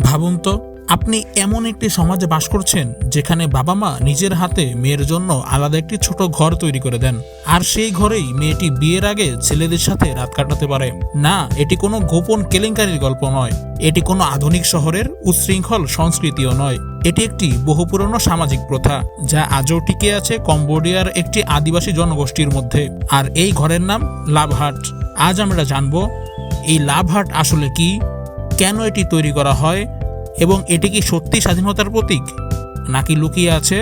ভাবুন তো, আপনি এমন একটি সমাজে বাস করছেন যেখানে বাবা মা নিজের হাতে মেয়ের জন্য আলাদা একটি ছোট ঘর তৈরি করে দেন, আর সেই ঘরেই মেয়েটি বিয়ের আগে ছেলেদের সাথে রাত কাটাতে পারে। না, এটি কোনো গোপন কেলেঙ্কারির গল্প নয়, এটি কোনো আধুনিক শহরের উচ্ছৃঙ্খল সংস্কৃতিও নয়। এটি একটি বহু পুরনো সামাজিক প্রথা যা আজও টিকে আছে কম্বোডিয়ার একটি আদিবাসী জনগোষ্ঠীর মধ্যে। আর এই ঘরের নাম লাভ হাট। আজ আমরা জানব এই লাভ হাট আসলে কি, কেন এটি তৈরি করা হয়, এবং এটি কি সত্যি স্বাধীনতার প্রতীক নাকি লুকিয়ে আছে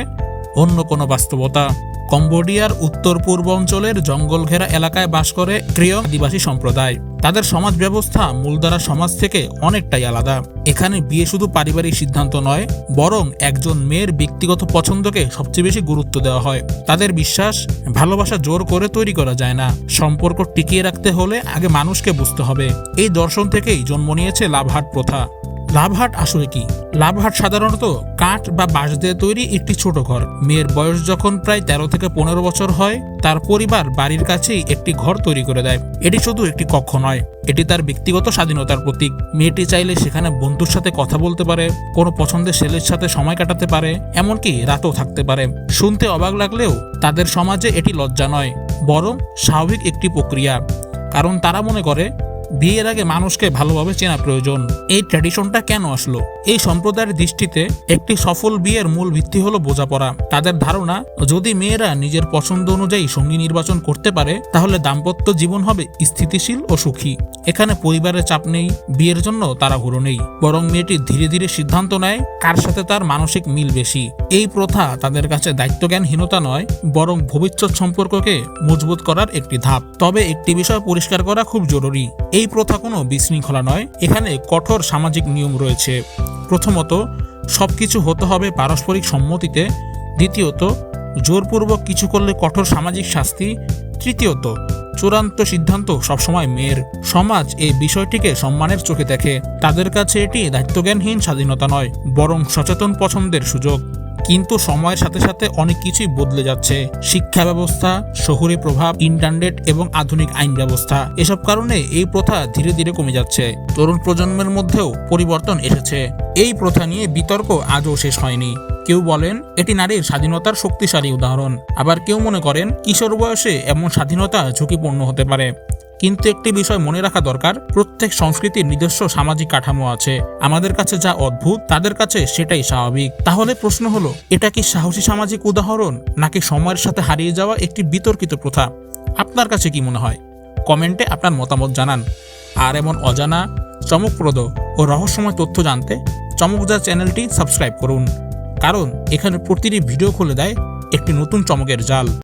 অন্য কোনো বাস্তবতা। কম্বোডিয়ার উত্তর পূর্ব অঞ্চলের জঙ্গল ঘেরা এলাকায় বাস করে ক্রিয়ং আদিবাসী সম্প্রদায়। তাদের সমাজ ব্যবস্থা মূলধারা সমাজ থেকে অনেকটাই আলাদা। এখানে বিয়ে শুধু পারিবারিক সিদ্ধান্ত নয়, বরং একজন মেয়ের ব্যক্তিগত পছন্দকে সবচেয়ে বেশি গুরুত্ব দেওয়া হয়। তাদের বিশ্বাস, ভালোবাসা জোর করে তৈরি করা যায় না, সম্পর্ক টিকিয়ে রাখতে হলে আগে মানুষকে বুঝতে হবে। এই দর্শন থেকেই জন্ম নিয়েছে লাভহাট প্রথা। লাভহাট আসলে কি? লাভহাট সাধারণত কাঠ বা বাঁশ দিয়ে তৈরি একটি ছোট ঘর। মেয়ের বয়স যখন প্রায় 13 থেকে 15 বছর হয়, তার পরিবার বাড়ির কাছেই একটি ঘর তৈরি করে দেয়। এটি শুধু একটি কক্ষ নয়, এটি তার ব্যক্তিগত স্বাধীনতার প্রতীক। মেয়েটি চাইলে সেখানে বন্ধুর সাথে কথা বলতে পারে, কোনো পছন্দের ছেলের সাথে সময় কাটাতে পারে, এমনকি রাতও থাকতে পারে। শুনতে অবাক লাগলেও তাদের সমাজে এটি লজ্জা নয়, বরং স্বাভাবিক একটি প্রক্রিয়া। কারণ তারা মনে করে বিয়ের আগে মানুষকে ভালোভাবে চেনা প্রয়োজন। এই ট্র্যাডিশনটা কেন আসলো? এই সম্প্রদায়ের দৃষ্টিতে একটি সফল বিয়ের মূল ভিত্তি হলো বোঝাপড়া। তাদের ধারণা, যদি মেয়েরা নিজের পছন্দ অনুযায়ী সঙ্গী নির্বাচন করতে পারে, তাহলে দাম্পত্য জীবন হবে স্থিতিশীল ও সুখী। এখানে পরিবারের চাপ নেই, বিয়ের জন্য তাড়াহুড়ো নেই, বরং মেয়েটি ধীরে ধীরে সিদ্ধান্ত নেয় কার সাথে তার মানসিক মিল বেশি। এই প্রথা তাদের কাছে দায়িত্বজ্ঞানহীনতা নয়, বরং ভবিষ্যৎ সম্পর্ককে মজবুত করার একটি ধাপ। তবে একটি বিষয় পরিষ্কার করা খুব জরুরি, এই প্রথা কোনো বিশৃঙ্খলা নয়, এখানে কঠোর সামাজিক নিয়ম রয়েছে। প্রথমত, সবকিছু হতে হবে পারস্পরিক সম্মতিতে। দ্বিতীয়ত, জোরপূর্বক কিছু করলে কঠোর সামাজিক শাস্তি। তৃতীয়ত, চূড়ান্ত সিদ্ধান্ত সবসময় মেয়ের। সমাজ এই বিষয়টিকে সম্মানের চোখে দেখে। তাদের কাছে এটি দায়িত্বজ্ঞানহীন স্বাধীনতা নয়, বরং সচেতন পছন্দের সুযোগ। কিন্তু সময়ের সাথে সাথে অনেক কিছুই বদলে যাচ্ছে। শিক্ষা ব্যবস্থা, শহুরে প্রভাব, ইন্টারনেট এবং আধুনিক আইন ব্যবস্থা, এসব কারণে এই প্রথা ধীরে ধীরে কমে যাচ্ছে। তরুণ প্রজন্মের মধ্যেও পরিবর্তন এসেছে। এই প্রথা নিয়ে বিতর্ক আজও শেষ হয়নি। কেউ বলেন এটি নারীর স্বাধীনতার শক্তিশালী উদাহরণ, আবার কেউ মনে করেন কিশোর বয়সে এমন স্বাধীনতা ঝুঁকিপূর্ণ হতে পারে। কিন্তু একটি বিষয় মনে রাখা দরকার, প্রত্যেক সংস্কৃতির নিজস্ব সামাজিক কাঠামো আছে। আমাদের কাছে যা অদ্ভুত, তাদের কাছে সেটাই স্বাভাবিক। তাহলে প্রশ্ন হলো, এটা কি সাহসী সামাজিক উদাহরণ নাকি সময়ের সাথে হারিয়ে যাওয়া একটি বিতর্কিত প্রথা? আপনার কাছে কি মনে হয়? কমেন্টে আপনার মতামত জানান। আর এমন অজানা, চমকপ্রদ ও রহস্যময় তথ্য জানতে চমকদার চ্যানেলটি সাবস্ক্রাইব করুন, কারণ এখানে প্রতিটি ভিডিও খুলে দেয় একটি নতুন চমকের জাল।